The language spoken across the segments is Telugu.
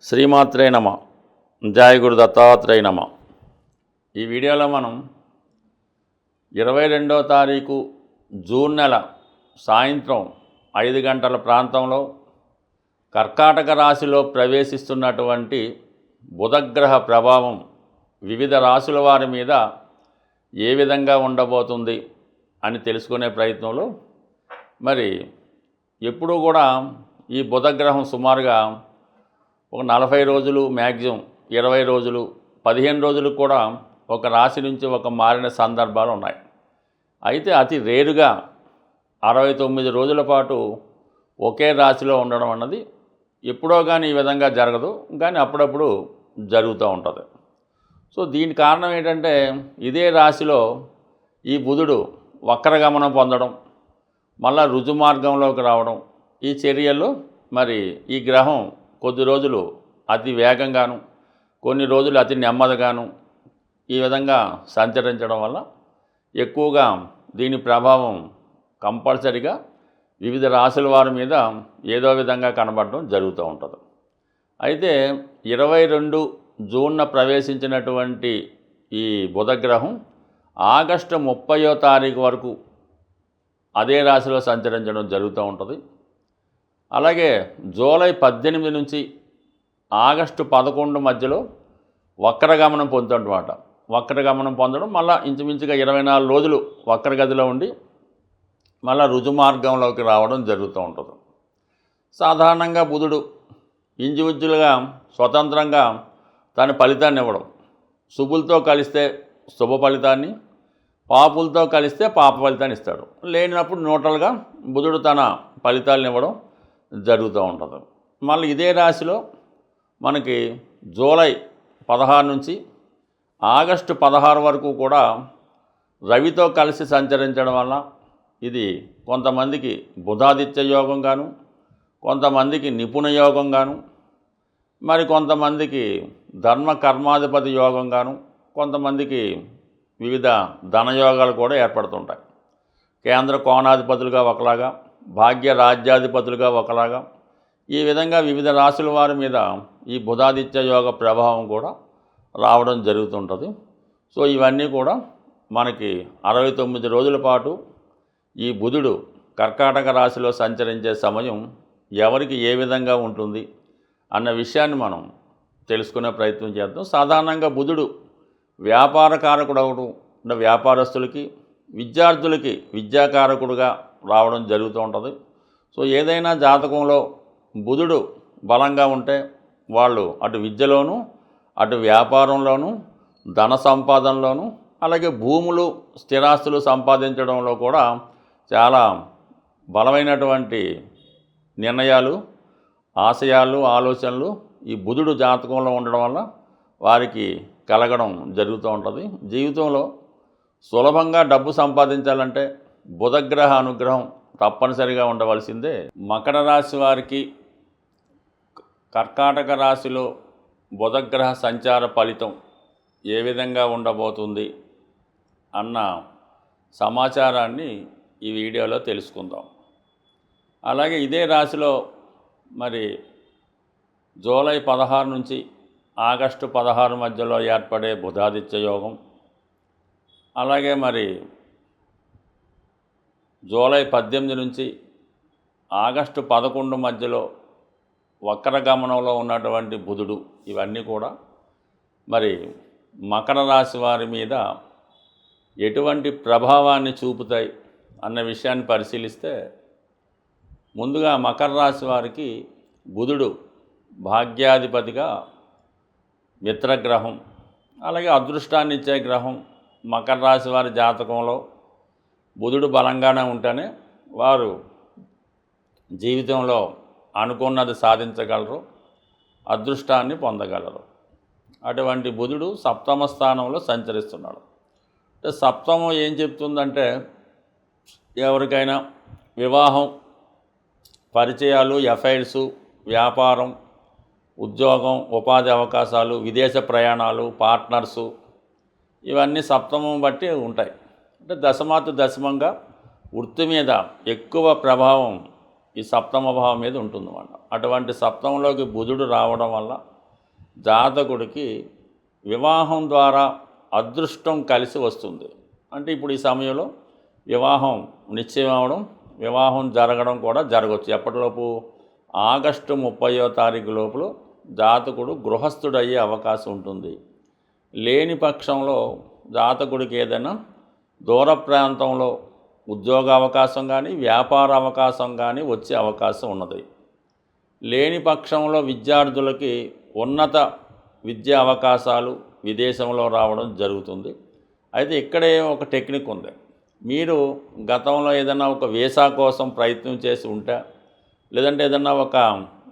శ్రీమాత్రే నమ. జయ గురు దత్తాత్రేయ నమ. ఈ వీడియోలో మనం 22వ తారీఖు జూన్ నెల సాయంత్రం 5 గంటల ప్రాంతంలో కర్కాటక రాశిలో ప్రవేశిస్తున్నటువంటి బుధగ్రహ ప్రభావం వివిధ రాశుల వారి మీద ఏ విధంగా ఉండబోతుంది అని తెలుసుకునే ప్రయత్నంలో మరి ఎప్పుడూ కూడా ఈ బుధగ్రహం సుమారుగా ఒక 40 రోజులు, మ్యాక్సిమం 20 రోజులు, 15 రోజులు కూడా ఒక రాశి నుంచి ఒక మారిన సందర్భాలు ఉన్నాయి. అయితే అతి రేరుగా 69 రోజుల పాటు ఒకే రాశిలో ఉండడం అన్నది ఎప్పుడో కానీ ఈ విధంగా జరగదు, కానీ అప్పుడప్పుడు జరుగుతూ ఉంటుంది. సో దీని కారణం ఏంటంటే ఇదే రాశిలో ఈ బుధుడు వక్రగమనం పొందడం, మళ్ళా రుజు మార్గంలోకి రావడం, ఈ చర్యల్లో మరి ఈ గ్రహం కొద్ది రోజులు అతి వేగంగాను, కొన్ని రోజులు అతి నెమ్మదిగాను ఈ విధంగా సంచరించడం వల్ల ఎక్కువగా దీని ప్రభావం కంపల్సరిగా వివిధ రాశుల వారి మీద ఏదో విధంగా కనబడడం జరుగుతూ ఉంటుంది. అయితే 22 జూన్న ప్రవేశించినటువంటి ఈ బుధగ్రహం ఆగస్టు 30వ తారీఖు వరకు అదే రాశిలో సంచరించడం జరుగుతూ ఉంటుంది. అలాగే జూలై 18 నుంచి ఆగస్టు 11 మధ్యలో వక్రగమనం పొందుతుంటమాట. వక్రగమనం పొందడం మళ్ళీ ఇంచుమించుగా 24 రోజులు వక్రగతిలో ఉండి మళ్ళీ రుజు మార్గంలోకి రావడం జరుగుతూ ఉంటుంది. సాధారణంగా బుధుడు ఇండివిజువల్గా స్వతంత్రంగా తన ఫలితాన్ని ఇవ్వడం, శుభులతో కలిస్తే శుభ ఫలితాన్ని, పాపులతో కలిస్తే పాప ఫలితాన్ని ఇస్తాడు. లేనప్పుడు న్యూట్రల్గా బుధుడు తన ఫలితాలను ఇవ్వడం జరుగుతూ ఉంటుంది. మళ్ళీ ఇదే రాశిలో మనకి జూలై 16 నుంచి ఆగస్టు 16 వరకు కూడా రవితో కలిసి సంచరించడం వల్ల ఇది కొంతమందికి బుధాదిత్య యోగం గాను, కొంతమందికి నిపుణ యోగం గాను, మరి కొంతమందికి ధర్మ కర్మాధిపతి యోగం గాను, కొంతమందికి వివిధ ధనయోగాలు కూడా ఏర్పడుతుంటాయి. కేంద్ర కోణాధిపతులుగా ఒకలాగా, భాగ్య రాజ్యాధిపతులుగా ఒకలాగా ఈ విధంగా వివిధ రాశుల వారి మీద ఈ బుధాదిత్య యోగ ప్రభావం కూడా రావడం జరుగుతుంటుంది. సో ఇవన్నీ కూడా మనకి 69 రోజుల పాటు ఈ బుధుడు కర్కాటక రాశిలో సంచరించే సమయం ఎవరికి ఏ విధంగా ఉంటుంది అన్న విషయాన్ని మనం తెలుసుకునే ప్రయత్నం చేద్దాం. సాధారణంగా బుధుడు వ్యాపారకారకుడు అవడం, అంటే వ్యాపారస్తులకి, విద్యార్థులకి విద్యాకారకుడుగా రావడం జరుగుతూ ఉంటుంది. సో ఏదైనా జాతకంలో బుధుడు బలంగా ఉంటే వాళ్ళు అటు విద్యలోనూ, అటు వ్యాపారంలోనూ, ధన సంపాదనలోనూ, అలాగే భూములు, స్థిరాస్తులు సంపాదించడంలో కూడా చాలా బలమైనటువంటి నిర్ణయాలు, ఆశయాలు, ఆలోచనలు ఈ బుధుడు జాతకంలో ఉండడం వల్ల వారికి కలగడం జరుగుతూ ఉంటుంది. జీవితంలో సులభంగా డబ్బు సంపాదించాలంటే బుధగ్రహ అనుగ్రహం తప్పనిసరిగా ఉండవలసిందే. మకర రాశి వారికి కర్కాటక రాశిలో బుధగ్రహ సంచార ఫలితం ఏ విధంగా ఉండబోతుంది అన్న సమాచారాన్ని ఈ వీడియోలో తెలుసుకుందాం. అలాగే ఇదే రాశిలో మరి జూలై 16 నుంచి ఆగస్టు 16 మధ్యలో ఏర్పడే బుధాదిత్య యోగం, అలాగే మరి జూలై 18 నుంచి ఆగస్టు 11 మధ్యలో వక్రగమనంలో ఉన్నటువంటి బుధుడు, ఇవన్నీ కూడా మరి మకర రాశి వారి మీద ఎటువంటి ప్రభావాన్ని చూపుతాయి అన్న విషయాన్ని పరిశీలిస్తే ముందుగా మకర రాశి వారికి బుధుడు భాగ్యాధిపతిగా మిత్రగ్రహం, అలాగే అదృష్టాన్ని ఇచ్చే గ్రహం. మకర రాశి వారి జాతకంలో బుధుడు బలంగానే ఉంటేనే వారు జీవితంలో అనుకున్నది సాధించగలరు, అదృష్టాన్ని పొందగలరు. అటువంటి బుధుడు సప్తమ స్థానంలో సంచరిస్తున్నాడు. అంటే సప్తమం ఏం చెప్తుందంటే ఎవరికైనా వివాహం, పరిచయాలు, ఎఫైర్సు, వ్యాపారం, ఉద్యోగం, ఉపాధి అవకాశాలు, విదేశ ప్రయాణాలు, పార్ట్నర్సు, ఇవన్నీ సప్తమం బట్టి ఉంటాయి. అంటే దశమాతు దశమంగా వృత్తి మీద ఎక్కువ ప్రభావం ఈ సప్తమ భావం మీద ఉంటుందన్నమాట. అటువంటి సప్తమంలోకి బుధుడు రావడం వల్ల జాతకుడికి వివాహం ద్వారా అదృష్టం కలిసి వస్తుంది. అంటే ఇప్పుడు ఈ సమయంలో వివాహం నిశ్చయం అవడం, వివాహం జరగడం కూడా జరగవచ్చు. ఎప్పటిలోపు ఆగస్టు 30వ తారీఖు లోపల జాతకుడు గృహస్థుడయ్యే అవకాశం ఉంటుంది. లేని పక్షంలో జాతకుడికి ఏదైనా దూర ప్రాంతంలో ఉద్యోగ అవకాశం కానీ వ్యాపార అవకాశం కానీ వచ్చే అవకాశం ఉన్నది. లేని పక్షంలో విద్యార్థులకి ఉన్నత విద్యా అవకాశాలు విదేశంలో రావడం జరుగుతుంది. అయితే ఇక్కడే ఒక టెక్నిక్ ఉంది. మీరు గతంలో ఏదైనా ఒక వీసా కోసం ప్రయత్నం చేసి ఉంటే, లేదంటే ఏదన్నా ఒక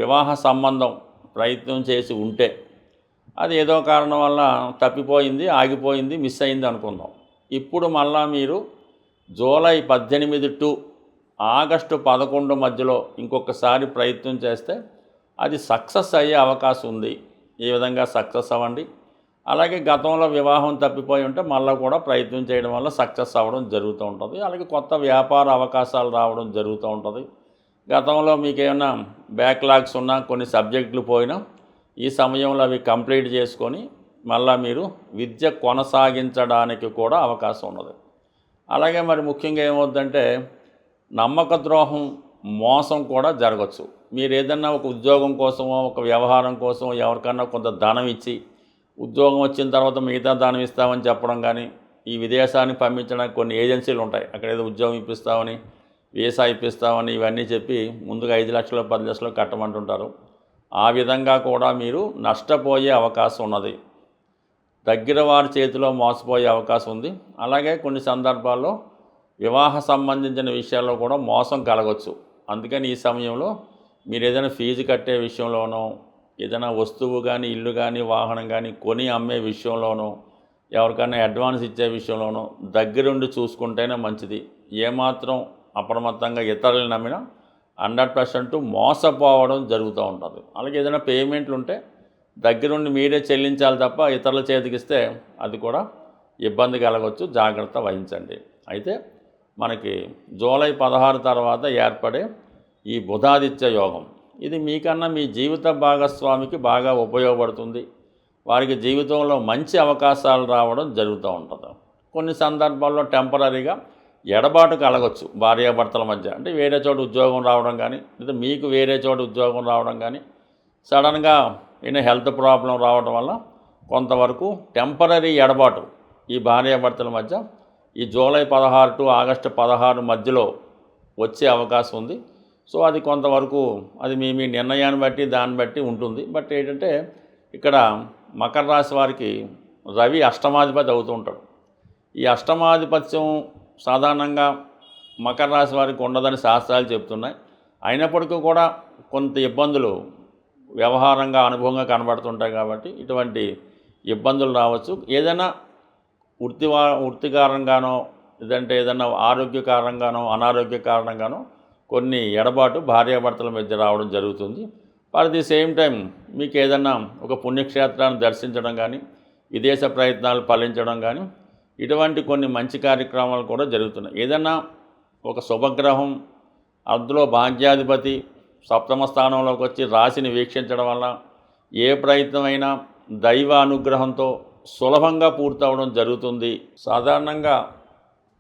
వివాహ సంబంధం ప్రయత్నం చేసి ఉంటే, అది ఏదో కారణం వల్ల తప్పిపోయింది, ఆగిపోయింది, మిస్ అయింది అనుకుందాం. ఇప్పుడు మళ్ళా మీరు జూలై 18 టు ఆగస్టు 11 మధ్యలో ఇంకొకసారి ప్రయత్నం చేస్తే అది సక్సెస్ అయ్యే అవకాశం ఉంది. ఈ విధంగా సక్సెస్ అవ్వండి. అలాగే గతంలో వివాహం తప్పిపోయి ఉంటే మళ్ళీ కూడా ప్రయత్నం చేయడం వల్ల సక్సెస్ అవ్వడం జరుగుతూ ఉంటుంది. అలాగే కొత్త వ్యాపార అవకాశాలు రావడం జరుగుతూ ఉంటుంది. గతంలో మీకు ఏమైనా బ్యాక్లాగ్స్ ఉన్నా, కొన్ని సబ్జెక్టులు పోయినా ఈ సమయంలో అవి కంప్లీట్ చేసుకొని మళ్ళీ మీరు విద్య కొనసాగించడానికి కూడా అవకాశం ఉన్నది. అలాగే మరి ముఖ్యంగా ఏమవుతుందంటే నమ్మక ద్రోహం, మోసం కూడా జరగచ్చు. మీరు ఏదన్నా ఒక ఉద్యోగం కోసమో, ఒక వ్యవహారం కోసమో ఎవరికన్నా కొంత ధనం ఇచ్చి, ఉద్యోగం వచ్చిన తర్వాత మిగతా ధనం ఇస్తామని చెప్పడం కానీ, ఈ విదేశానికి పంపించడానికి కొన్ని ఏజెన్సీలు ఉంటాయి. అక్కడ ఏదో ఉద్యోగం ఇప్పిస్తామని, వీసా ఇప్పిస్తామని ఇవన్నీ చెప్పి ముందుగా 5 లక్షలు 10 లక్షలు కట్టమంటుంటారు. ఆ విధంగా కూడా మీరు నష్టపోయే అవకాశం ఉన్నది. దగ్గర వారి చేతిలో మోసపోయే అవకాశం ఉంది. అలాగే కొన్ని సందర్భాల్లో వివాహ సంబంధించిన విషయాల్లో కూడా మోసం కలగవచ్చు. అందుకని ఈ సమయంలో మీరు ఏదైనా ఫీజు కట్టే విషయంలోనో, ఏదైనా వస్తువు కానీ, ఇల్లు కానీ, వాహనం కానీ కొని అమ్మే విషయంలోనో, ఎవరికైనా అడ్వాన్స్ ఇచ్చే విషయంలోనో దగ్గరుండి చూసుకుంటేనే మంచిది. ఏమాత్రం అప్రమత్తంగా ఇతరులను నమ్మినా 100% మోసపోవడం జరుగుతూ ఉంటుంది. అలాగే ఏదైనా పేమెంట్లు ఉంటే దగ్గరుండి మీరే చెల్లించాలి తప్ప ఇతరుల చేతికిస్తే అది కూడా ఇబ్బంది కలగవచ్చు. జాగ్రత్త వహించండి. అయితే మనకి జూలై 16 తర్వాత ఏర్పడే ఈ బుధాదిత్య యోగం, ఇది మీకన్నా మీ జీవిత భాగస్వామికి బాగా ఉపయోగపడుతుంది. వారికి జీవితంలో మంచి అవకాశాలు రావడం జరుగుతూ ఉంటుంది. కొన్ని సందర్భాల్లో టెంపరీగా ఎడబాటు కలగవచ్చు భార్యాభర్తల మధ్య. అంటే వేరే చోట ఉద్యోగం రావడం కానీ, లేదా మీకు వేరే చోట ఉద్యోగం రావడం కానీ, సడన్గా హెల్త్ ప్రాబ్లం రావడం వల్ల కొంతవరకు టెంపరీ ఎడబాటు ఈ భార్యాభర్తల మధ్య ఈ జూలై 16 టు ఆగస్టు 16 మధ్యలో వచ్చే అవకాశం ఉంది. సో అది కొంతవరకు అది మీ మీ నిర్ణయాన్ని బట్టి దాన్ని బట్టి ఉంటుంది. బట్ ఏంటంటే ఇక్కడ మకర రాశి వారికి రవి అష్టమాధిపతి అవుతూ ఉంటాడు. ఈ అష్టమాధిపత్యం సాధారణంగా మకర రాశి వారికి ఉండదని శాస్త్రాలు చెప్తున్నాయి. అయినప్పటికీ కూడా కొంత ఇబ్బందులు వ్యవహారంగా అనుభవంగా కనబడుతుంటాయి. కాబట్టి ఇటువంటి ఇబ్బందులు రావచ్చు. ఏదైనా వృత్తి కారణంగానో, లేదంటే ఏదైనా ఆరోగ్య కారణంగానో, అనారోగ్య కారణంగానో కొన్ని ఎడబాటు భార్యాభర్తల మధ్య రావడం జరుగుతుంది. అట్ ది సేమ్ టైం మీకు ఏదైనా ఒక పుణ్యక్షేత్రాన్ని దర్శించడం కానీ, విదేశ ప్రయత్నాలు ఫలించడం కానీ, ఇటువంటి కొన్ని మంచి కార్యక్రమాలు కూడా జరుగుతున్నాయి. ఏదైనా ఒక శుభగ్రహం అందులో భాగ్యాధిపతి సప్తమ స్థానంలోకి వచ్చి రాశిని వీక్షించడం వల్ల ఏ ప్రయత్నమైనా దైవ అనుగ్రహంతో సులభంగా పూర్తవడం జరుగుతుంది. సాధారణంగా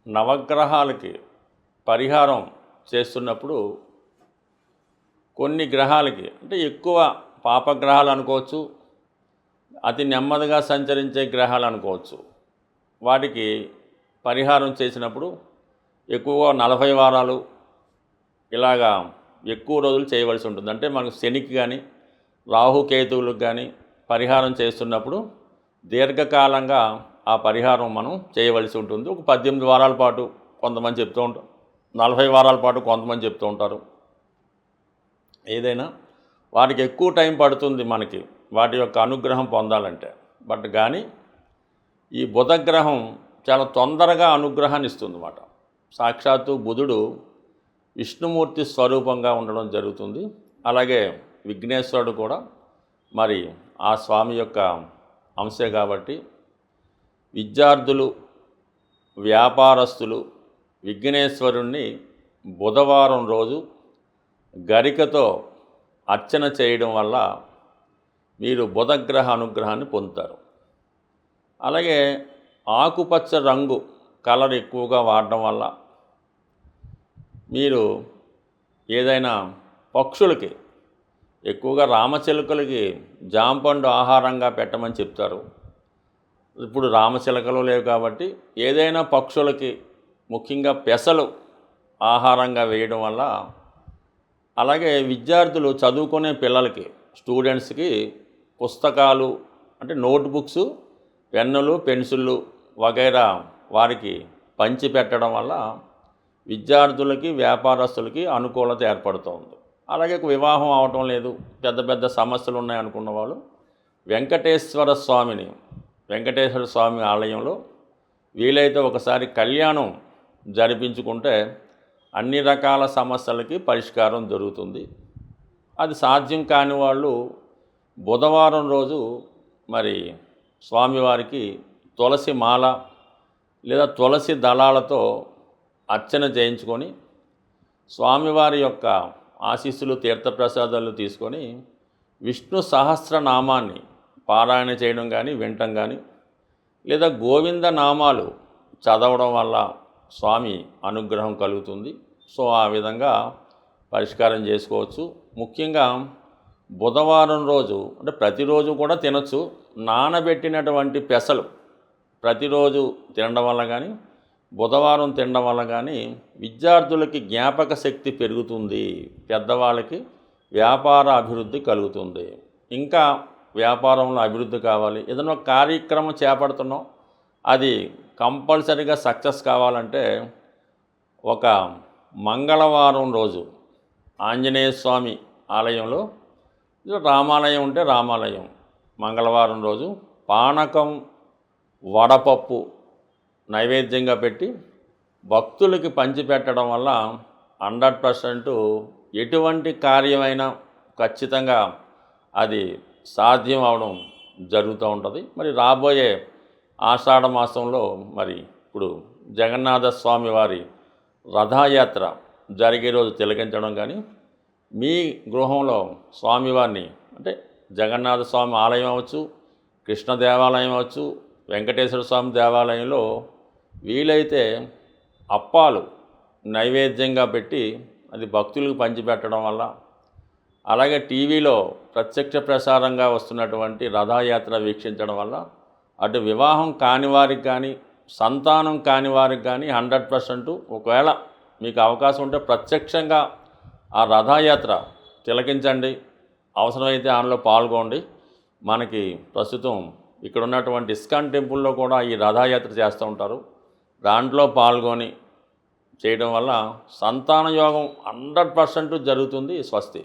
నవగ్రహాలకి పరిహారం చేస్తున్నప్పుడు కొన్ని గ్రహాలకి, అంటే ఎక్కువ పాపగ్రహాలు అనుకోవచ్చు, అతి నెమ్మదిగా సంచరించే గ్రహాలు అనుకోవచ్చు, వాటికి పరిహారం చేసినప్పుడు ఎక్కువగా 40 వారాలు ఇలాగా ఎక్కువ రోజులు చేయవలసి ఉంటుంది. అంటే మనకు శనికి కానీ, రాహుకేతువులకు కానీ పరిహారం చేస్తున్నప్పుడు దీర్ఘకాలంగా ఆ పరిహారం మనం చేయవలసి ఉంటుంది. ఒక 18 వారాల పాటు కొంతమంది చెప్తూ ఉంటారు, 40 వారాల పాటు కొంతమంది చెప్తూ ఉంటారు. ఏదైనా వాటికి ఎక్కువ టైం పడుతుంది మనకి వాటి యొక్క అనుగ్రహం పొందాలంటే. బట్ కానీ ఈ బుధగ్రహం చాలా తొందరగా అనుగ్రహాన్ని ఇస్తుంది అన్నమాట. సాక్షాత్తు బుధుడు విష్ణుమూర్తి స్వరూపంగా ఉండడం జరుగుతుంది. అలాగే విఘ్నేశ్వరుడు కూడా మరి ఆ స్వామి యొక్క అంశే కాబట్టి విద్యార్థులు, వ్యాపారస్తులు విఘ్నేశ్వరుణ్ణి బుధవారం రోజు గరికతో అర్చన చేయడం వల్ల మీరు బుధగ్రహ అనుగ్రహాన్ని పొందుతారు. అలాగే ఆకుపచ్చ రంగు కలర్ ఎక్కువగా వాడడం వల్ల మీరు ఏదైనా పక్షులకి, ఎక్కువగా రామచిలుకలకి జాంపండు ఆహారంగా పెట్టమని చెప్తారు. ఇప్పుడు రామచిలకలు లేవు కాబట్టి ఏదైనా పక్షులకి, ముఖ్యంగా పెసలు ఆహారంగా వేయడం వల్ల, అలాగే విద్యార్థులు చదువుకునే పిల్లలకి, స్టూడెంట్స్కి పుస్తకాలు అంటే నోట్బుక్స్, పెన్నులు, పెన్సిళ్ళు వగైరా వారికి పంచి పెట్టడం వల్ల విద్యార్థులకి, వ్యాపారస్తులకి అనుకూలత ఏర్పడుతుంది. అలాగే వివాహం అవటం లేదు, పెద్ద పెద్ద సమస్యలు ఉన్నాయనుకున్న వాళ్ళు వెంకటేశ్వర స్వామి ఆలయంలో వీలైతే ఒకసారి కళ్యాణం జరిపించుకుంటే అన్ని రకాల సమస్యలకి పరిష్కారం దొరుకుతుంది. అది సాధ్యం కాని వాళ్ళు బుధవారం రోజు మరి స్వామివారికి తులసి మాల లేదా తులసి దళాలతో అర్చన చేయించుకొని స్వామివారి యొక్క ఆశీస్సులు, తీర్థప్రసాదాలు తీసుకొని విష్ణు సహస్రనామాన్ని పారాయణ చేయడం కానీ, వినటం కానీ, లేదా గోవింద నామాలు చదవడం వల్ల స్వామి అనుగ్రహం కలుగుతుంది. సో ఆ విధంగా పరిష్కారం చేసుకోవచ్చు. ముఖ్యంగా బుధవారం రోజు అంటే ప్రతిరోజు కూడా తినచ్చు. నానబెట్టినటువంటి పెసలు ప్రతిరోజు తినడం వల్ల కానీ, బుధవారం తినడం వల్ల కానీ విద్యార్థులకి జ్ఞాపక శక్తి పెరుగుతుంది, పెద్దవాళ్ళకి వ్యాపార అభివృద్ధి కలుగుతుంది. ఇంకా వ్యాపారంలో అభివృద్ధి కావాలి, ఏదైనా కార్యక్రమం చేపడుతున్నాం అది కంపల్సరీగా సక్సెస్ కావాలంటే ఒక మంగళవారం రోజు ఆంజనేయ స్వామి ఆలయంలో, రామాలయం ఉంటే రామాలయం, మంగళవారం రోజు పానకం, వడపప్పు నైవేద్యంగా పెట్టి భక్తులకి పంచిపెట్టడం వల్ల 100% ఎటువంటి కార్యమైనా ఖచ్చితంగా అది సాధ్యం అవడం జరుగుతూ ఉంటుంది. మరి రాబోయే ఆషాఢ మాసంలో మరి ఇప్పుడు జగన్నాథ స్వామి వారి రథయాత్ర జరిగే రోజు తిలకించడం కానీ, మీ గృహంలో స్వామివారిని అంటే జగన్నాథ స్వామి ఆలయం అవ్వచ్చు, కృష్ణ దేవాలయం అవ్వచ్చు, వెంకటేశ్వర స్వామి దేవాలయంలో వీలైతే అప్పాలు నైవేద్యంగా పెట్టి అది భక్తులకు పంచిపెట్టడం వల్ల, అలాగే టీవీలో ప్రత్యక్ష ప్రసారంగా వస్తున్నటువంటి రథయాత్ర వీక్షించడం వల్ల అటు వివాహం కాని వారికి కానీ, సంతానం కాని వారికి కానీ 100% ఒకవేళ మీకు అవకాశం ఉంటే ప్రత్యక్షంగా ఆ రథయాత్ర తిలకించండి. అవసరమైతే దానిలో పాల్గొండి. మనకి ప్రస్తుతం ఇక్కడ ఉన్నటువంటి ఇస్కాన్ టెంపుల్లో కూడా ఈ రథయాత్ర చేస్తూ ఉంటారు. దాంట్లో పాల్గొని చేయడం వల్ల సంతాన యోగం 100% జరుగుతుంది. స్వస్తి.